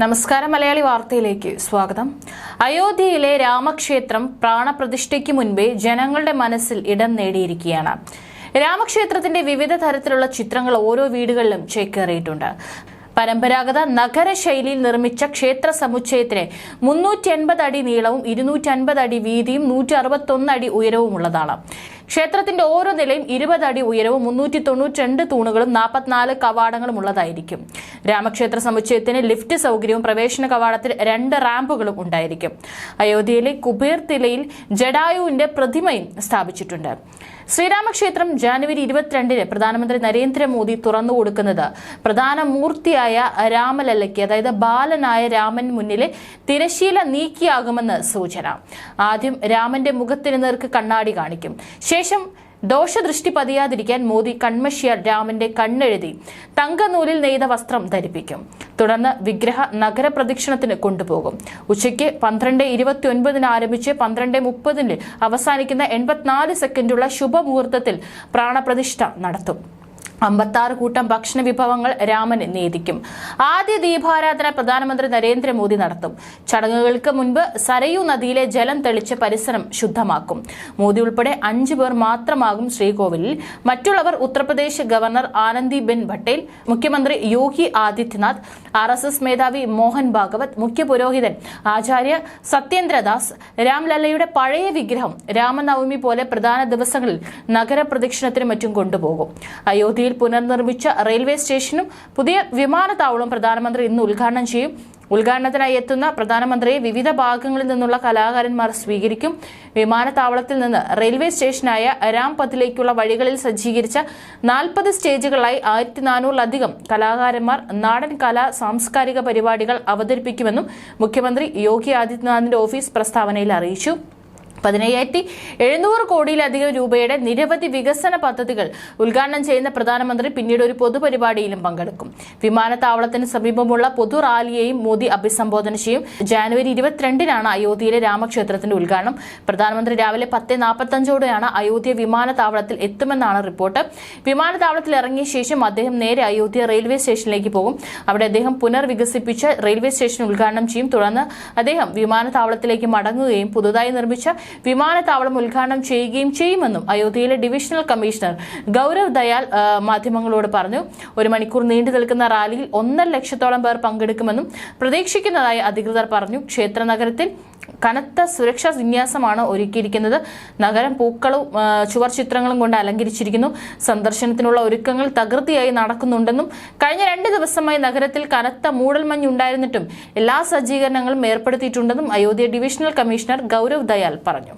നമസ്കാരം. മലയാളി വാർത്തയിലേക്ക് സ്വാഗതം. അയോധ്യയിലെ രാമക്ഷേത്രം പ്രാണപ്രതിഷ്ഠയ്ക്ക് മുൻപേ ജനങ്ങളുടെ മനസ്സിൽ ഇടം നേടിയിരിക്കുകയാണ്. രാമക്ഷേത്രത്തിന്റെ വിവിധ തരത്തിലുള്ള ചിത്രങ്ങൾ ഓരോ വീടുകളിലും ചേക്കേറിയിട്ടുണ്ട്. പരമ്പരാഗത നഗര ശൈലിയിൽ നിർമ്മിച്ച ക്ഷേത്ര സമുച്ചയത്തിന് 380 അടി നീളവും 250 അടി വീതിയും 161 അടി ഉയരവുമുള്ളതാണ്. ക്ഷേത്രത്തിന്റെ ഓരോ നിലയും 20 അടി ഉയരവും 392 തൂണുകളും 44 കവാടങ്ങളും ഉള്ളതായിരിക്കും. രാമക്ഷേത്ര സമുച്ചയത്തിന് ലിഫ്റ്റ് സൗകര്യവും പ്രവേശന കവാടത്തിൽ 2 റാമ്പുകളും ഉണ്ടായിരിക്കും. അയോധ്യയിലെ കുബേർ തിലയിൽ ജഡായുവിന്റെ പ്രതിമയും സ്ഥാപിച്ചിട്ടുണ്ട്. ശ്രീരാമക്ഷേത്രം ജനുവരി 22-ന് പ്രധാനമന്ത്രി നരേന്ദ്രമോദി തുറന്നുകൊടുക്കുന്നത് പ്രധാന മൂർത്തിയായ രാമലല്ലയ്ക്ക്, അതായത് ബാലനായ രാമൻ മുന്നിലെ തിരശീല നീക്കിയാകുമെന്ന് സൂചന. ആദ്യം രാമന്റെ മുഖത്തിന് നേർക്ക് കണ്ണാടി കാണിക്കും. ശേഷം ദോഷദൃഷ്ടി പതിയാതിരിക്കാൻ മോദി കൺമഷിയാൽ രാമന്റെ കണ്ണെഴുതി തങ്കനൂലിൽ നെയ്ത വസ്ത്രം ധരിപ്പിക്കും. തുടർന്ന് വിഗ്രഹ നഗരപ്രദക്ഷിണത്തിന് കൊണ്ടുപോകും. ഉച്ചയ്ക്ക് 12:29 ആരംഭിച്ച് 12:30 അവസാനിക്കുന്ന 84 സെക്കൻഡുള്ള ശുഭമുഹൂർത്തത്തിൽ പ്രാണപ്രതിഷ്ഠ നടത്തും. 56 കൂട്ടം ഭക്ഷണ വിഭവങ്ങൾ രാമന് നേദിക്കും. ആദ്യ ദീപാരാധന പ്രധാനമന്ത്രി നരേന്ദ്രമോദി നടത്തും. ചടങ്ങുകൾക്ക് മുൻപ് സരയൂ നദിയിലെ ജലം തെളിച്ച് പരിസരം ശുദ്ധമാക്കും. മോദി ഉൾപ്പെടെ 5 പേർ മാത്രമാകും ശ്രീകോവിലിൽ. മറ്റുള്ളവർ ഉത്തർപ്രദേശ് ഗവർണർ ആനന്ദിബെൻ പട്ടേൽ, മുഖ്യമന്ത്രി യോഗി ആദിത്യനാഥ്, RSS മേധാവി മോഹൻ ഭാഗവത്, മുഖ്യ പുരോഹിതൻ ആചാര്യ സത്യേന്ദ്രദാസ്. രാംലല്ലയുടെ പഴയ വിഗ്രഹം രാമനവമി പോലെ പ്രധാന ദിവസങ്ങളിൽ നഗരപ്രദക്ഷിണത്തിനും മറ്റും കൊണ്ടുപോകും. അയോധ്യയിൽ പുനർനിർമ്മിച്ച റെയിൽവേ സ്റ്റേഷനും പുതിയ വിമാനത്താവളവും പ്രധാനമന്ത്രി ഇന്ന് ഉദ്ഘാടനം ചെയ്യും. ഉദ്ഘാടനത്തിനായി എത്തുന്ന പ്രധാനമന്ത്രിയെ വിവിധ ഭാഗങ്ങളിൽ നിന്നുള്ള കലാകാരന്മാർ സ്വീകരിക്കും. വിമാനത്താവളത്തിൽ നിന്ന് റെയിൽവേ സ്റ്റേഷനായ രാംപഥിലേക്കുള്ള വഴികളിൽ സജ്ജീകരിച്ച 40 സ്റ്റേജുകളായി 1400-ലധികം കലാകാരന്മാർ നാടൻ കലാ സാംസ്കാരിക പരിപാടികൾ അവതരിപ്പിക്കുമെന്നും മുഖ്യമന്ത്രി യോഗി ആദിത്യനാഥിന്റെ ഓഫീസ് പ്രസ്താവനയിൽ അറിയിച്ചു. 15,700 കോടിയിലധികം രൂപയുടെ നിരവധി വികസന പദ്ധതികൾ ഉദ്ഘാടനം ചെയ്യുന്ന പ്രധാനമന്ത്രി പിന്നീട് ഒരു പൊതുപരിപാടിയിലും പങ്കെടുക്കും. വിമാനത്താവളത്തിന് സമീപമുള്ള പൊതു റാലിയെയും മോദി അഭിസംബോധന ചെയ്യും. ജനുവരി 22-നാണ് അയോധ്യയിലെ രാമക്ഷേത്രത്തിന്റെ ഉദ്ഘാടനം. പ്രധാനമന്ത്രി രാവിലെ 10:45-ഓടെയാണ് അയോധ്യ വിമാനത്താവളത്തിൽ എത്തുമെന്നാണ് റിപ്പോർട്ട്. വിമാനത്താവളത്തിൽ ഇറങ്ങിയ ശേഷം അദ്ദേഹം നേരെ അയോധ്യ റെയിൽവേ സ്റ്റേഷനിലേക്ക് പോകും. അവിടെ അദ്ദേഹം പുനർവികസിപ്പിച്ച റെയിൽവേ സ്റ്റേഷൻ ഉദ്ഘാടനം ചെയ്യും. തുടർന്ന് അദ്ദേഹം വിമാനത്താവളത്തിലേക്ക് മടങ്ങുകയും പുതുതായി നിർമ്മിച്ച വിമാനത്താവളം ഉദ്ഘാടനം ചെയ്യുമെന്നും അയോധ്യയിലെ ഡിവിഷണൽ കമ്മീഷണർ ഗൗരവ് ദയാൽ മാധ്യമങ്ങളോട് പറഞ്ഞു. 1 മണിക്കൂർ നീണ്ടു നിൽക്കുന്ന റാലിയിൽ 1.5 ലക്ഷത്തോളം പേർ പങ്കെടുക്കുമെന്നും പ്രതീക്ഷിക്കുന്നതായി അധികൃതർ പറഞ്ഞു. ക്ഷേത്ര നഗരത്തിൽ കനത്ത സുരക്ഷാ വിന്യാസമാണ് ഒരുക്കിയിരിക്കുന്നത്. നഗരം പൂക്കളും ചുവർ ചിത്രങ്ങളും കൊണ്ട് അലങ്കരിച്ചിരിക്കുന്നു. സന്ദർശനത്തിനുള്ള ഒരുക്കങ്ങൾ തകൃതിയായി നടക്കുന്നുണ്ടെന്നും കഴിഞ്ഞ 2 ദിവസമായി നഗരത്തിൽ കനത്ത മൂടൽമഞ്ഞുണ്ടായിരുന്നിട്ടും എല്ലാ സജ്ജീകരണങ്ങളും ഏർപ്പെടുത്തിയിട്ടുണ്ടെന്നും അയോധ്യ ഡിവിഷണൽ കമ്മീഷണർ ഗൗരവ് ദയാൽ പറഞ്ഞു.